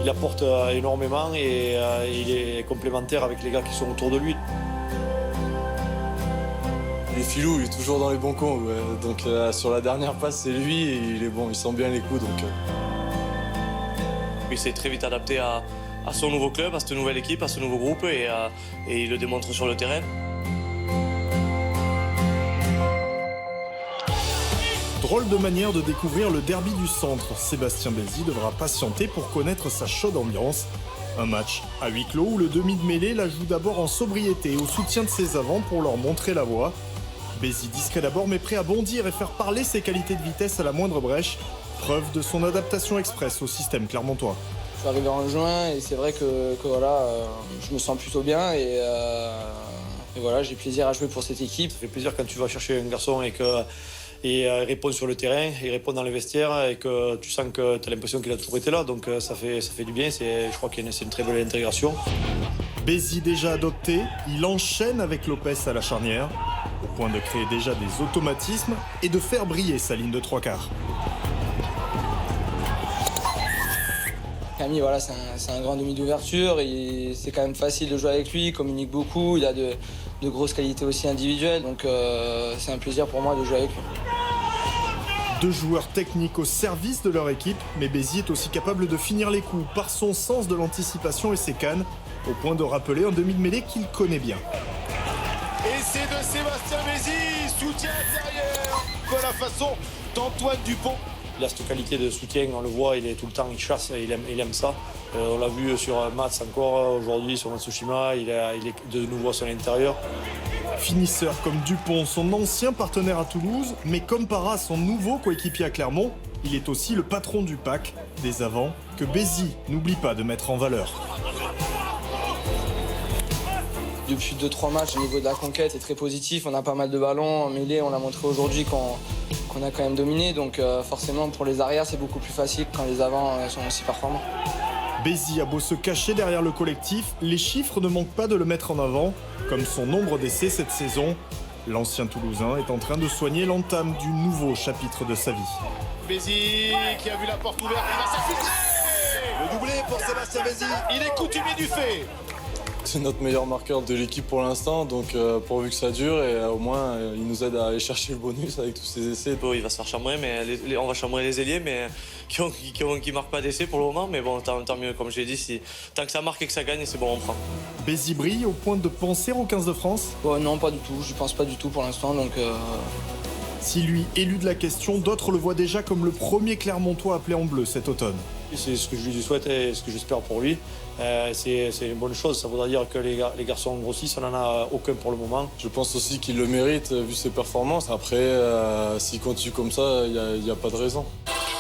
Il apporte énormément et il est complémentaire avec les gars qui sont autour de lui. Il est filou, il est toujours dans les bons coins. Ouais. Donc sur la dernière passe, c'est lui et il est bon, il sent bien les coups. Il s'est très vite adapté à son nouveau club, à cette nouvelle équipe, à ce nouveau groupe et il le démontre sur le terrain. Drôle de manière de découvrir le derby du centre. Sébastien Bézi devra patienter pour connaître sa chaude ambiance. Un match à huis clos où le demi de mêlée la joue d'abord en sobriété au soutien de ses avants pour leur montrer la voie. Bézi discret d'abord mais prêt à bondir et faire parler ses qualités de vitesse à la moindre brèche. Preuve de son adaptation express au système clermontois. Je suis arrivé en juin et c'est vrai que voilà, je me sens plutôt bien et voilà, j'ai plaisir à jouer pour cette équipe. Ça fait plaisir quand tu vas chercher un garçon et il répond sur le terrain, il répond dans les vestiaires et que tu sens que tu as l'impression qu'il a toujours été là. Donc ça fait du bien, je crois que c'est une très belle intégration. Bézi déjà adopté, il enchaîne avec Lopez à la charnière, au point de créer déjà des automatismes et de faire briller sa ligne de trois quarts. Camille, voilà, c'est un grand demi d'ouverture et c'est quand même facile de jouer avec lui, il communique beaucoup, il a de grosses qualités aussi individuelles, donc c'est un plaisir pour moi de jouer avec lui. Deux joueurs techniques au service de leur équipe, mais Bézi est aussi capable de finir les coups par son sens de l'anticipation et ses cannes, au point de rappeler un demi de mêlée qu'il connaît bien. Et c'est de Sébastien Bézi, soutien intérieur, de la façon d'Antoine Dupont. Il a cette qualité de soutien, on le voit, il est tout le temps, il chasse, il aime ça. On l'a vu sur Mats encore, aujourd'hui sur Matsushima, il est de nouveau à son intérieur. Finisseur comme Dupont, son ancien partenaire à Toulouse, mais comme Parra, son nouveau coéquipier à Clermont, il est aussi le patron du pack, des avants, que Bézi n'oublie pas de mettre en valeur. Depuis 2-3 matchs, au niveau de la conquête est très positif, on a pas mal de ballons, en mêlée, on l'a montré aujourd'hui qu'on a quand même dominé, donc forcément pour les arrières c'est beaucoup plus facile quand les avants sont aussi performants. Bézi a beau se cacher derrière le collectif, les chiffres ne manquent pas de le mettre en avant, comme son nombre d'essais cette saison. L'ancien Toulousain est en train de soigner l'entame du nouveau chapitre de sa vie. Bézi qui a vu la porte ouverte, il va s'afficher. Le doublé pour Sébastien Bézi, il est coutumier du fait. C'est notre meilleur marqueur de l'équipe pour l'instant, donc pourvu que ça dure et au moins il nous aide à aller chercher le bonus avec tous ses essais. Il va se faire chambrer, mais on va chambrer les ailiers, mais qui marquent pas d'essais pour le moment. Mais bon, tant mieux, comme je l'ai dit, tant que ça marque et que ça gagne, c'est bon, on prend. Bézi brille au point de penser au 15 de France. Non, pas du tout, je pense pas du tout pour l'instant, donc... Si lui élude la question, d'autres le voient déjà comme le premier Clermontois appelé en bleu cet automne. C'est ce que je lui souhaite et ce que j'espère pour lui. C'est une bonne chose, ça voudra dire que les garçons grossissent, on n'en a aucun pour le moment. Je pense aussi qu'il le mérite vu ses performances. Après, s'il continue comme ça, il n'y a pas de raison.